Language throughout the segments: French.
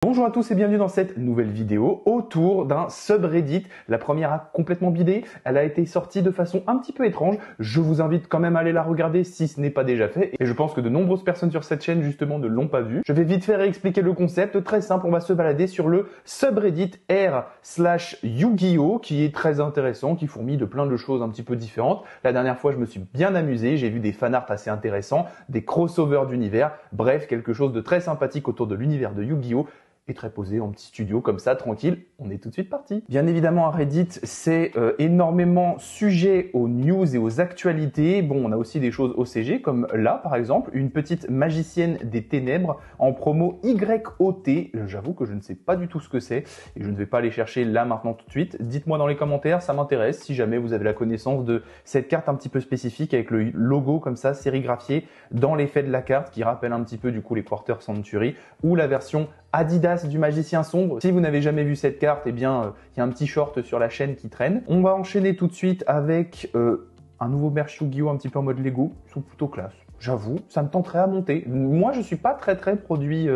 Bonjour à tous et bienvenue dans cette nouvelle vidéo autour d'un subreddit. La première a complètement bidé, elle a été sortie de façon un petit peu étrange. Je vous invite quand même à aller la regarder si ce n'est pas déjà fait. Et je pense que de nombreuses personnes sur cette chaîne justement ne l'ont pas vue. Je vais vite faire expliquer le concept, très simple, on va se balader sur le subreddit r/Yu-Gi-Oh qui est très intéressant, qui fourmille de plein de choses un petit peu différentes. La dernière fois je me suis bien amusé, j'ai vu des fanarts assez intéressants, des crossovers d'univers, bref quelque chose de très sympathique autour de l'univers de Yu-Gi-Oh! Et très posé en petit studio comme ça, tranquille, on est tout de suite parti. Bien évidemment, un Reddit, c'est énormément sujet aux news et aux actualités. Bon, on a aussi des choses OCG, comme là, par exemple, une petite magicienne des ténèbres en promo YOT. J'avoue que je ne sais pas du tout ce que c'est et je ne vais pas aller chercher là maintenant tout de suite. Dites-moi dans les commentaires, ça m'intéresse, si jamais vous avez la connaissance de cette carte un petit peu spécifique avec le logo comme ça, sérigraphié dans l'effet de la carte qui rappelle un petit peu du coup les Quarter Century ou la version Adidas du magicien sombre. Si vous n'avez jamais vu cette carte, eh bien, il y a un petit short sur la chaîne qui traîne. On va enchaîner tout de suite avec un nouveau merch Yu-Gi-Oh! Un petit peu en mode Lego. Ils sont plutôt classe. J'avoue, ça me tenterait à monter. Moi, je suis pas très produit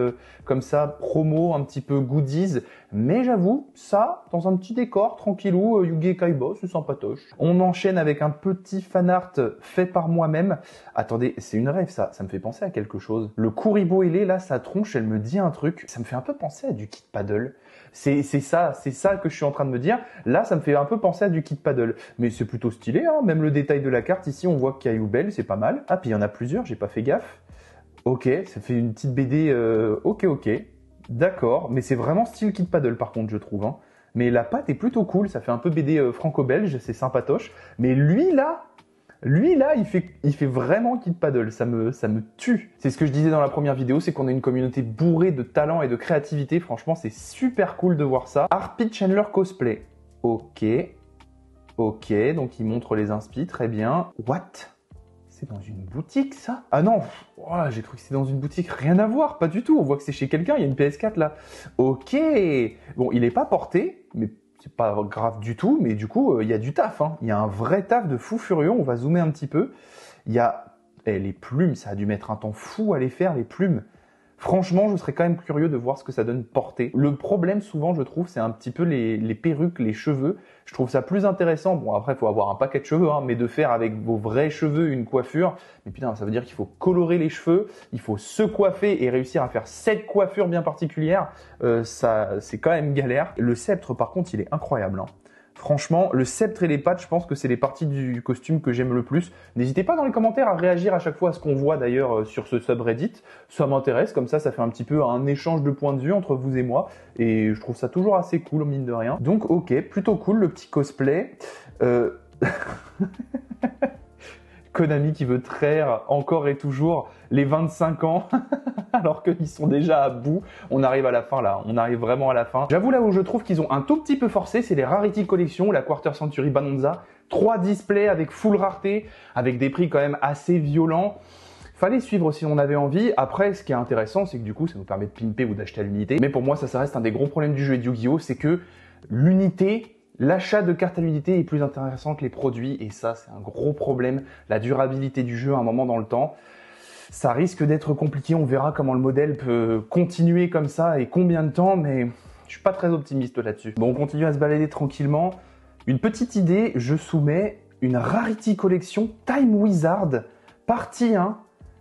comme ça, promo, un petit peu goodies. Mais j'avoue, ça, dans un petit décor, tranquillou, Yu-Gi Kaiba, c'est sympatoche. On enchaîne avec un petit fanart fait par moi-même. Attendez, c'est une rêve ça me fait penser à quelque chose. Le Kuribo ailé, là, sa tronche, elle me dit un truc. Ça me fait un peu penser à du Kid Paddle. C'est ça que je suis en train de me dire. Là, ça me fait un peu penser à du Kid Paddle. Mais c'est plutôt stylé, hein. Même le détail de la carte, ici, on voit qu'il y a Yubel, c'est pas mal. Ah, puis il y en a plusieurs, j'ai pas fait gaffe. Ok, ça fait une petite BD, ok. D'accord, mais c'est vraiment style Kid Paddle par contre, je trouve. Hein. Mais la patte est plutôt cool, ça fait un peu BD franco-belge, c'est sympatoche. Mais lui là, il fait vraiment Kid Paddle, ça me tue. C'est ce que je disais dans la première vidéo, c'est qu'on a une communauté bourrée de talent et de créativité. Franchement, c'est super cool de voir ça. Harpy Chandler Cosplay. Ok, donc il montre les inspi, très bien. What? C'est dans une boutique, ça? Ah non, oh, j'ai cru que c'était dans une boutique. Rien à voir, pas du tout. On voit que c'est chez quelqu'un, il y a une PS4 là. Ok. Bon, il est pas porté, mais c'est pas grave du tout. Mais du coup, il y a du taf. Hein. Il y a un vrai taf de fou furieux. On va zoomer un petit peu. Il y a les plumes, ça a dû mettre un temps fou à les faire, les plumes. Franchement, je serais quand même curieux de voir ce que ça donne porté. Le problème, souvent, je trouve, c'est un petit peu les perruques, les cheveux. Je trouve ça plus intéressant. Bon, après, il faut avoir un paquet de cheveux, hein, mais de faire avec vos vrais cheveux une coiffure. Mais putain, ça veut dire qu'il faut colorer les cheveux, il faut se coiffer et réussir à faire cette coiffure bien particulière. Ça, c'est quand même galère. Le sceptre, par contre, il est incroyable. Hein. Franchement, le sceptre et les pattes, je pense que c'est les parties du costume que j'aime le plus. N'hésitez pas dans les commentaires à réagir à chaque fois à ce qu'on voit d'ailleurs sur ce subreddit. Ça m'intéresse, comme ça fait un petit peu un échange de points de vue entre vous et moi. Et je trouve ça toujours assez cool, mine de rien. Donc ok, plutôt cool le petit cosplay. Konami qui veut traire encore et toujours les 25 ans alors qu'ils sont déjà à bout. On arrive à la fin là, on arrive vraiment à la fin. J'avoue là où je trouve qu'ils ont un tout petit peu forcé, c'est les Rarity Collection, la Quarter Century Bonanza. 3 displays avec full rareté, avec des prix quand même assez violents. Fallait suivre si on avait envie. Après, ce qui est intéressant, c'est que du coup, ça nous permet de pimper ou d'acheter à l'unité. Mais pour moi, ça reste un des gros problèmes du jeu et de Yu-Gi-Oh! C'est que l'unité... L'achat de cartes à l'unité est plus intéressant que les produits et ça c'est un gros problème. La durabilité du jeu à un moment dans le temps, ça risque d'être compliqué. On verra comment le modèle peut continuer comme ça et combien de temps, mais je suis pas très optimiste là-dessus. Bon, on continue à se balader tranquillement. Une petite idée, je soumets une Rarity Collection Time Wizard, partie 1,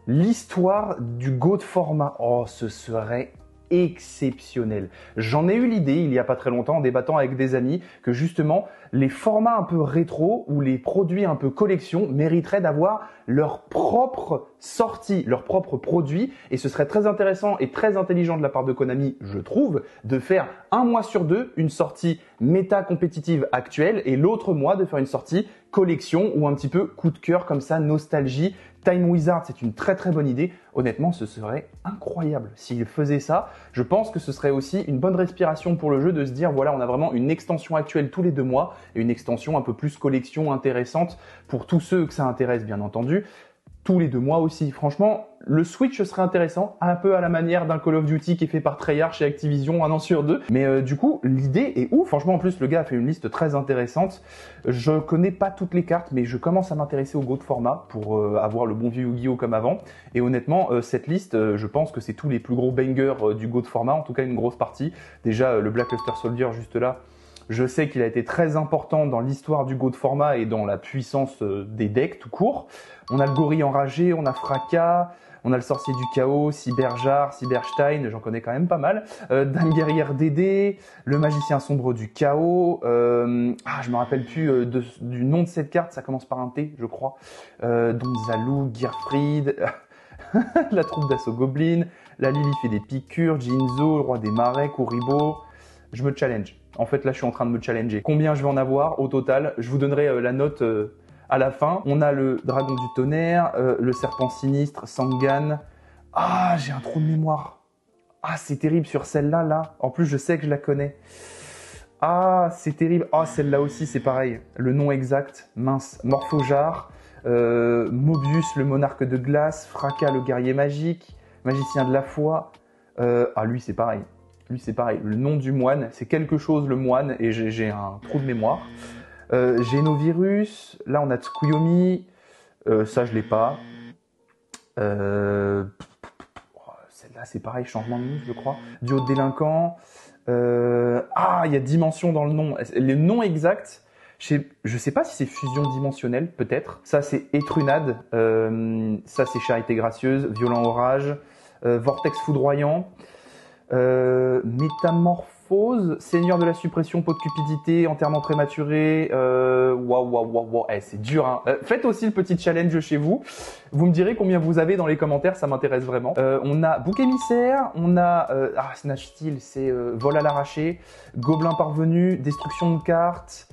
l'histoire du GOAT format. Oh, ce serait exceptionnel. J'en ai eu l'idée il y a pas très longtemps en débattant avec des amis que justement les formats un peu rétro ou les produits un peu collection mériteraient d'avoir leur propre sortie, leur propre produit et ce serait très intéressant et très intelligent de la part de Konami, je trouve, de faire un mois sur deux une sortie méta compétitive actuelle et l'autre mois de faire une sortie collection ou un petit peu coup de cœur comme ça, nostalgie. Time Wizard, c'est une très bonne idée. Honnêtement, ce serait incroyable s'ils faisaient ça. Je pense que ce serait aussi une bonne respiration pour le jeu de se dire, voilà, on a vraiment une extension actuelle tous les 2 mois et une extension un peu plus collection intéressante pour tous ceux que ça intéresse, bien entendu. tous les 2 mois aussi. Franchement, le Switch serait intéressant, un peu à la manière d'un Call of Duty qui est fait par Treyarch chez Activision, 1 an sur 2. Mais du coup, l'idée est ouf. Franchement, en plus, le gars a fait une liste très intéressante. Je connais pas toutes les cartes, mais je commence à m'intéresser au Go de format pour avoir le bon vieux Yu-Gi-Oh comme avant. Et honnêtement, cette liste, je pense que c'est tous les plus gros bangers du Go de format, en tout cas une grosse partie. Déjà, le Black Luster Soldier juste là. Je sais qu'il a été très important dans l'histoire du Go de format et dans la puissance des decks tout court. On a le Gorille enragé, on a Fracas, on a le Sorcier du Chaos, Cyberjar, Cyberstein, j'en connais quand même pas mal. Dame Guerrière Dédé, le Magicien Sombre du Chaos. Je me rappelle plus du nom de cette carte, ça commence par un T, je crois. Donzalou, Gearfried, la troupe d'assaut Goblin, la Lily fait des piqûres, Jinzo, le Roi des Marais, Kuribo. Je me challenge. En fait, là, je suis en train de me challenger. Combien je vais en avoir au total? Je vous donnerai la note à la fin. On a le Dragon du Tonnerre, le Serpent Sinistre, Sangan. Ah, j'ai un trou de mémoire. Ah, c'est terrible sur celle-là, là. En plus, je sais que je la connais. Ah, c'est terrible. Ah, celle-là aussi, c'est pareil. Le nom exact, mince. Morphojar, Mobius, le Monarque de Glace, Fracas, le Guerrier Magique, Magicien de la Foi. Lui, c'est pareil. Lui, c'est pareil. Le nom du moine, c'est quelque chose, le moine, et j'ai un trou de mémoire. Génovirus, là, on a Tsukuyomi. Ça, je l'ai pas. Celle-là, c'est pareil, changement de move, je crois. Duo de délinquants. Il y a dimension dans le nom. Les noms exacts, je sais pas si c'est fusion dimensionnelle, peut-être. Ça, c'est Etrunade. Ça, c'est Charité Gracieuse. Violent Orage. Vortex Foudroyant. Métamorphose, Seigneur de la Suppression, Pot de Cupidité, Enterrement Prématuré, c'est dur, hein. Faites aussi le petit challenge chez vous. Vous me direz combien vous avez dans les commentaires, ça m'intéresse vraiment. On a Bouc Émissaire, on a Snatch Steel, c'est Vol à l'arraché, Gobelin Parvenu, Destruction de cartes.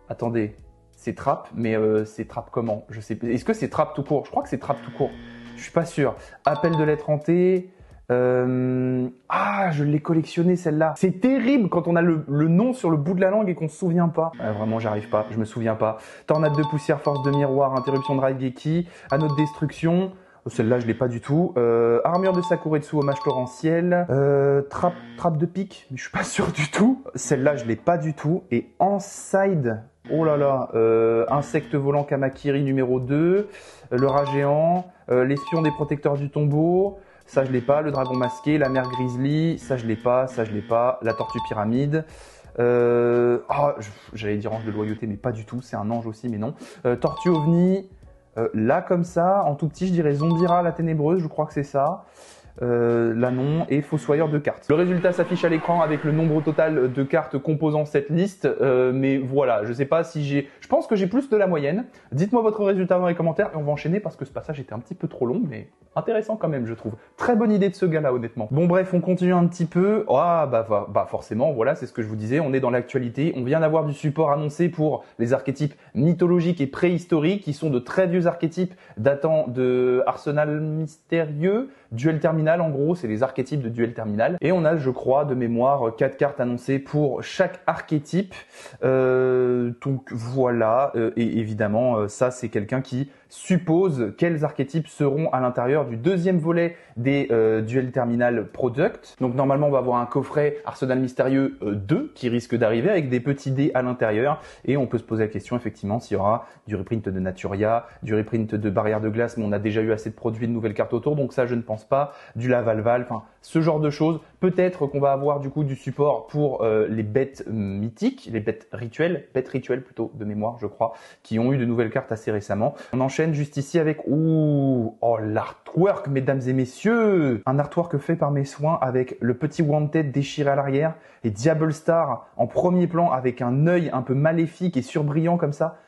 Attendez, c'est Trap, mais c'est Trap comment? Je sais pas. Est-ce que c'est Trap tout court? Je crois que c'est Trap tout court. Je suis pas sûr. Appel de lettre hantée. Je l'ai collectionné celle-là. C'est terrible quand on a le nom sur le bout de la langue et qu'on se souvient pas. Vraiment, j'arrive pas, je me souviens pas. Tornade de poussière, force de miroir, interruption de Raigeki, anneau de destruction. Celle-là, je l'ai pas du tout. Armure de Sakuretsu, hommage torrentiel. Trappe de pique, mais je suis pas sûr du tout. Celle-là, je l'ai pas du tout. Et Enside, oh là là, insecte volant Kamakiri numéro 2. Le rat géant, l'espion des protecteurs du tombeau. Ça, je l'ai pas. Le dragon masqué, la mer grizzly. Ça, je l'ai pas. Ça, je l'ai pas. La tortue pyramide. J'allais dire ange de loyauté, mais pas du tout. C'est un ange aussi, mais non. Tortue ovni. Là, comme ça, en tout petit, je dirais Zombira, la ténébreuse. Je crois que c'est ça. Là non, et Fossoyeur de cartes. Le résultat s'affiche à l'écran avec le nombre total de cartes composant cette liste, mais voilà, je sais pas si je pense que j'ai plus de la moyenne. Dites-moi votre résultat dans les commentaires et on va enchaîner parce que ce passage était un petit peu trop long, mais intéressant quand même, je trouve. Très bonne idée de ce gars-là, honnêtement. Bon bref, on continue un petit peu. Forcément, voilà, c'est ce que je vous disais, on est dans l'actualité. On vient d'avoir du support annoncé pour les archétypes mythologiques et préhistoriques, qui sont de très vieux archétypes datant de Arsenal Mystérieux, Duel Terminal, en gros, c'est les archétypes de Duel Terminal. Et on a, je crois, de mémoire, 4 cartes annoncées pour chaque archétype. Donc voilà, et évidemment, ça c'est quelqu'un qui suppose quels archétypes seront à l'intérieur du deuxième volet des Duel Terminal Product. Donc normalement, on va avoir un coffret Arsenal Mystérieux 2 qui risque d'arriver avec des petits dés à l'intérieur. Et on peut se poser la question, effectivement, s'il y aura du reprint de Naturia, du reprint de Barrière de Glace, mais on a déjà eu assez de produits de nouvelles cartes autour, donc ça je ne pense pas, du Lavalval, enfin ce genre de choses. Peut-être qu'on va avoir du coup du support pour les bêtes mythiques, les bêtes rituelles plutôt de mémoire je crois, qui ont eu de nouvelles cartes assez récemment. On enchaîne juste ici avec l'artwork, mesdames et messieurs, un artwork fait par mes soins avec le petit Wanted déchiré à l'arrière et Diable Star en premier plan avec un œil un peu maléfique et surbrillant comme ça.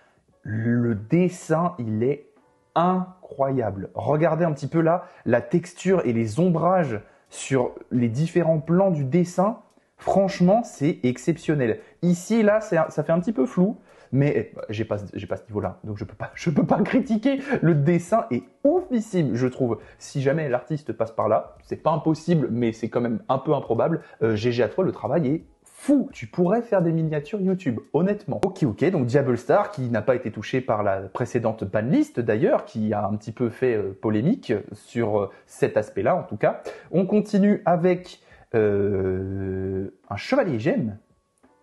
Le dessin, il est incroyable. Regardez un petit peu là, la texture et les ombrages sur les différents plans du dessin. Franchement, c'est exceptionnel. Ici, là, ça fait un petit peu flou, mais j'ai pas ce niveau-là, donc je peux pas critiquer. Le dessin est oufissime, je trouve. Si jamais l'artiste passe par là, c'est pas impossible, mais c'est quand même un peu improbable. GG à toi, le travail est fou. Tu pourrais faire des miniatures YouTube, honnêtement. Ok, donc Diable Star, qui n'a pas été touché par la précédente banlist d'ailleurs, qui a un petit peu fait polémique sur cet aspect-là en tout cas. On continue avec un chevalier gemme.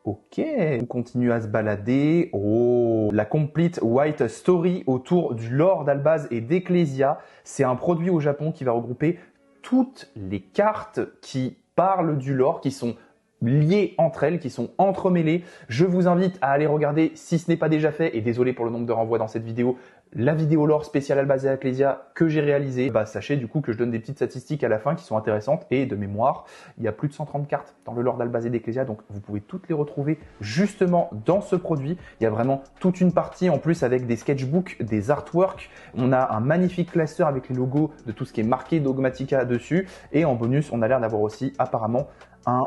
Ok, on continue à se balader. Oh, la Complete White Story autour du lore d'Albaz et d'Ecclesia. C'est un produit au Japon qui va regrouper toutes les cartes qui parlent du lore, qui sont liées entre elles, qui sont entremêlées. Je vous invite à aller regarder, si ce n'est pas déjà fait, et désolé pour le nombre de renvois dans cette vidéo, la vidéo lore spéciale Albaz et Ecclesia que j'ai réalisée. Bah, sachez du coup que je donne des petites statistiques à la fin qui sont intéressantes, et de mémoire, il y a plus de 130 cartes dans le lore d'Albaz et d'Ecclesia, donc vous pouvez toutes les retrouver justement dans ce produit. Il y a vraiment toute une partie en plus avec des sketchbooks, des artworks. On a un magnifique classeur avec les logos de tout ce qui est marqué Dogmatica dessus, et en bonus, on a l'air d'avoir aussi apparemment un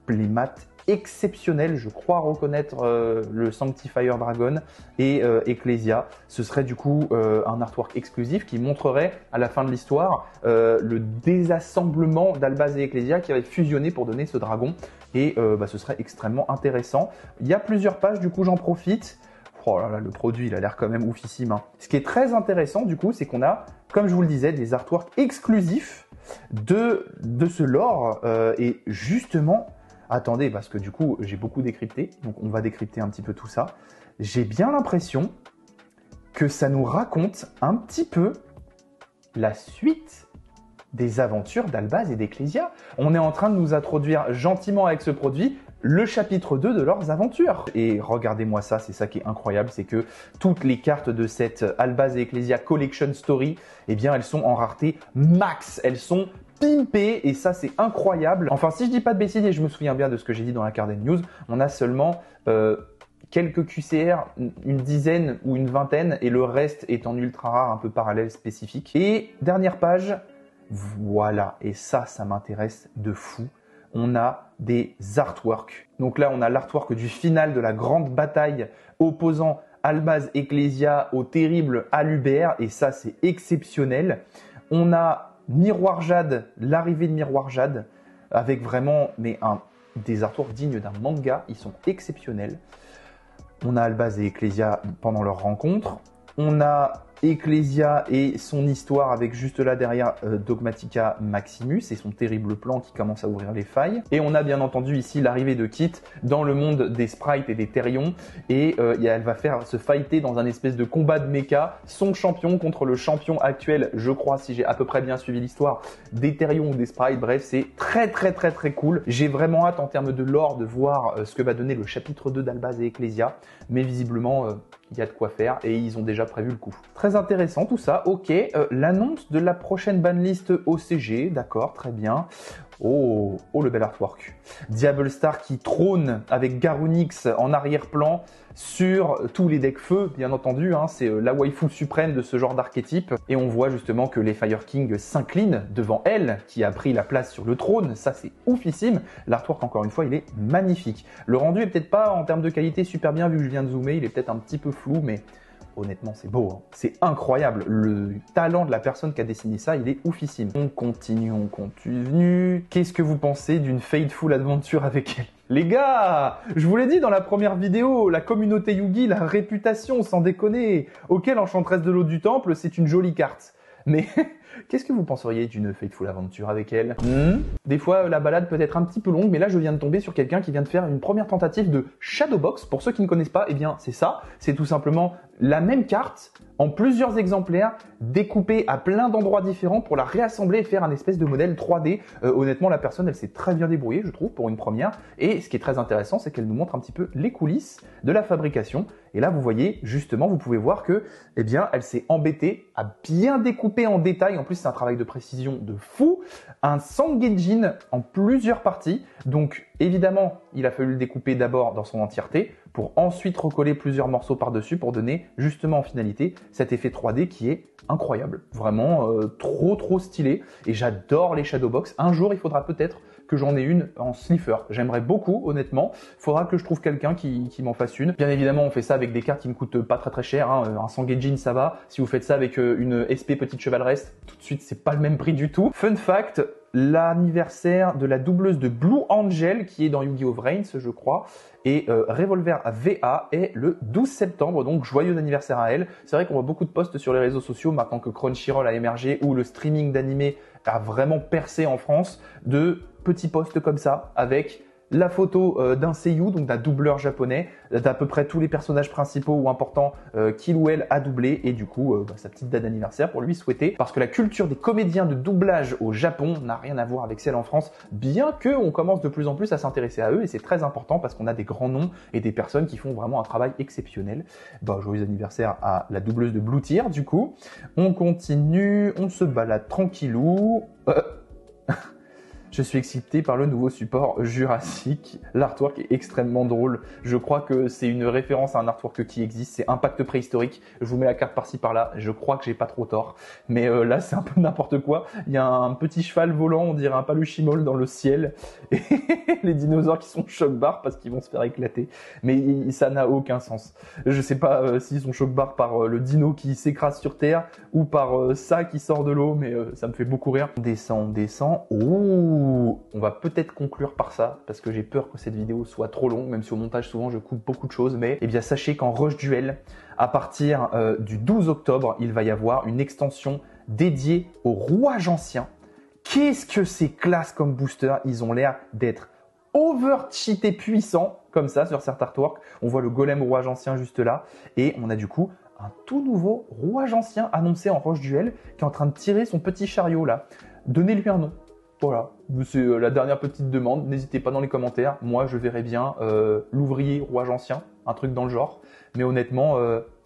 playmat exceptionnel, je crois reconnaître le Sanctifier Dragon et Ecclesia. Ce serait du coup un artwork exclusif qui montrerait à la fin de l'histoire le désassemblement d'Albaz et Ecclesia qui avait fusionné pour donner ce dragon, et ce serait extrêmement intéressant. Il y a plusieurs pages, du coup j'en profite. Oh là là, le produit il a l'air quand même oufissime, hein. Ce qui est très intéressant du coup, c'est qu'on a, comme je vous le disais, des artworks exclusifs de ce lore, et justement, attendez, parce que du coup, j'ai beaucoup décrypté, donc on va décrypter un petit peu tout ça. J'ai bien l'impression que ça nous raconte un petit peu la suite des aventures d'Albaz et d'Ecclesia. On est en train de nous introduire gentiment avec ce produit le chapitre 2 de leurs aventures. Et regardez-moi ça, c'est ça qui est incroyable, c'est que toutes les cartes de cette Albaz et Ecclesia Collection Story, eh bien, elles sont en rareté max, elles sont pimpé, et ça c'est incroyable. Enfin, si je dis pas de bêtises et je me souviens bien de ce que j'ai dit dans la Carden News, on a seulement quelques QCR, une dizaine ou une vingtaine, et le reste est en ultra rare, un peu parallèle, spécifique. Et dernière page, voilà, et ça m'intéresse de fou. On a des artworks. Donc là, on a l'artwork du final de la grande bataille opposant Albaz Ecclesia au terrible Alubert, et ça c'est exceptionnel. On a Miroir Jade, l'arrivée de Miroir Jade, avec vraiment des artworks dignes d'un manga, ils sont exceptionnels. On a Albaz et Ecclesia pendant leur rencontre. On a Ecclesia et son histoire avec juste là derrière Dogmatica Maximus et son terrible plan qui commence à ouvrir les failles. Et on a bien entendu ici l'arrivée de Kit dans le monde des sprites et des Therions, et elle va faire se fighter dans un espèce de combat de mecha, son champion contre le champion actuel, je crois, si j'ai à peu près bien suivi l'histoire, des Therions ou des sprites. Bref, c'est très cool. J'ai vraiment hâte en termes de lore de voir ce que va donner le chapitre 2 d'Albaz et Ecclesia, mais visiblement il y a de quoi faire et ils ont déjà prévu le coup. Très intéressant tout ça, ok. L'annonce de la prochaine banlist OCG, d'accord, très bien. Oh, le bel artwork. Diable Star qui trône avec Garunix en arrière-plan sur tous les decks feu, bien entendu, hein, c'est la waifu suprême de ce genre d'archétype. Et on voit justement que les Fire King s'inclinent devant elle, qui a pris la place sur le trône. Ça, c'est oufissime. L'artwork, encore une fois, il est magnifique. Le rendu est peut-être pas, en termes de qualité, super bien, vu que je viens de zoomer. Il est peut-être un petit peu flou, mais honnêtement, c'est beau, hein. C'est incroyable. Le talent de la personne qui a dessiné ça, il est oufissime. On continue. Qu'est-ce que vous pensez d'une Fateful Adventure avec elle? Les gars, je vous l'ai dit dans la première vidéo, la communauté Yugi, la réputation, sans déconner. Ok, l'Enchantresse de l'eau du temple, c'est une jolie carte. Mais qu'est-ce que vous penseriez d'une Fateful Adventure avec elle? Des fois, la balade peut être un petit peu longue, mais là, je viens de tomber sur quelqu'un qui vient de faire une première tentative de Shadowbox. Pour ceux qui ne connaissent pas, eh bien, c'est ça. C'est tout simplement la même carte en plusieurs exemplaires, découpée à plein d'endroits différents pour la réassembler et faire un espèce de modèle 3D. Honnêtement, la personne, elle s'est très bien débrouillée, je trouve, pour une première. Et ce qui est très intéressant, c'est qu'elle nous montre un petit peu les coulisses de la fabrication. Et là, vous voyez, justement, vous pouvez voir que, eh bien, elle s'est embêtée à bien découper en détail. En plus, c'est un travail de précision de fou. Un Sangejin en plusieurs parties. Donc, évidemment, il a fallu le découper d'abord dans son entièreté pour ensuite recoller plusieurs morceaux par-dessus pour donner justement en finalité cet effet 3D qui est incroyable. Vraiment trop stylé. Et j'adore les Shadowbox. Un jour, il faudra peut-être que j'en ai une en slipper. J'aimerais beaucoup, honnêtement. Il faudra que je trouve quelqu'un qui m'en fasse une. Bien évidemment, on fait ça avec des cartes qui ne coûtent pas très cher. Hein. Un Sangejin, ça va. Si vous faites ça avec une SP Petite Chevaleresse, tout de suite, c'est pas le même prix du tout. Fun fact, l'anniversaire de la doubleuse de Blue Angel qui est dans Yu-Gi-Oh! Vrains, je crois. Et Revolver VA est le 12 septembre, donc joyeux anniversaire à elle. C'est vrai qu'on voit beaucoup de posts sur les réseaux sociaux maintenant que Crunchyroll a émergé ou le streaming d'animé a vraiment percé en France, de petits posts comme ça avec la photo d'un seiyuu, donc d'un doubleur japonais, d'à peu près tous les personnages principaux ou importants qu'il ou elle a doublé, et du coup sa petite date d'anniversaire pour lui souhaiter, parce que la culture des comédiens de doublage au Japon n'a rien à voir avec celle en France, bien que on commence de plus en plus à s'intéresser à eux, et c'est très important parce qu'on a des grands noms et des personnes qui font vraiment un travail exceptionnel. Joyeux anniversaire à la doubleuse de Blue Tear, du coup. On continue, on se balade tranquillou. Je suis excité par le nouveau support Jurassic. L'artwork est extrêmement drôle. Je crois que c'est une référence à un artwork qui existe. C'est Impact préhistorique. Je vous mets la carte par-ci par-là. Je crois que j'ai pas trop tort. Mais là, c'est un peu n'importe quoi. Il y a un petit cheval volant, on dirait un paluchimol dans le ciel. Et les dinosaures qui sont choc-barres parce qu'ils vont se faire éclater. Mais ça n'a aucun sens. Je sais pas s'ils sont choc-barres par le dino qui s'écrase sur Terre ou par ça qui sort de l'eau, mais ça me fait beaucoup rire. On descend. Oh! On va peut-être conclure par ça, parce que j'ai peur que cette vidéo soit trop longue, même si au montage souvent je coupe beaucoup de choses, mais eh bien sachez qu'en Rush Duel, à partir du 12 octobre, il va y avoir une extension dédiée aux rouages anciens. Qu'est-ce que c'est classe comme booster, ils ont l'air d'être over-cheatés puissants, comme ça sur certains artworks. On voit le golem rouage ancien juste là, et on a du coup un tout nouveau rouage ancien annoncé en Rush Duel, qui est en train de tirer son petit chariot là. Donnez-lui un nom. Voilà, c'est la dernière petite demande. N'hésitez pas dans les commentaires. Moi, je verrais bien l'ouvrier rouage ancien, un truc dans le genre. Mais honnêtement,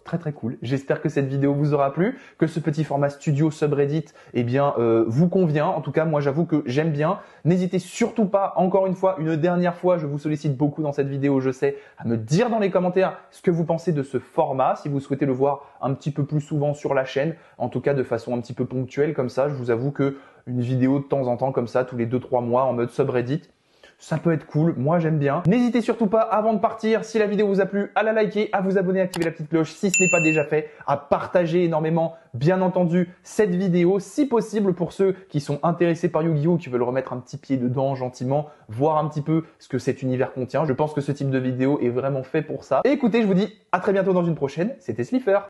très très cool. J'espère que cette vidéo vous aura plu, que ce petit format studio subreddit eh bien, vous convient. En tout cas, moi, j'avoue que j'aime bien. N'hésitez surtout pas, encore une fois, une dernière fois, je vous sollicite beaucoup dans cette vidéo, je sais, à me dire dans les commentaires ce que vous pensez de ce format, si vous souhaitez le voir un petit peu plus souvent sur la chaîne, en tout cas de façon un petit peu ponctuelle comme ça. Je vous avoue que une vidéo de temps en temps comme ça, tous les 2-3 mois en mode subreddit, ça peut être cool, moi j'aime bien. N'hésitez surtout pas, avant de partir, si la vidéo vous a plu, à la liker, à vous abonner, à activer la petite cloche si ce n'est pas déjà fait, à partager énormément, bien entendu, cette vidéo, si possible pour ceux qui sont intéressés par Yu-Gi-Oh!, qui veulent remettre un petit pied dedans gentiment, voir un petit peu ce que cet univers contient. Je pense que ce type de vidéo est vraiment fait pour ça. Et écoutez, je vous dis à très bientôt dans une prochaine, c'était Slifer.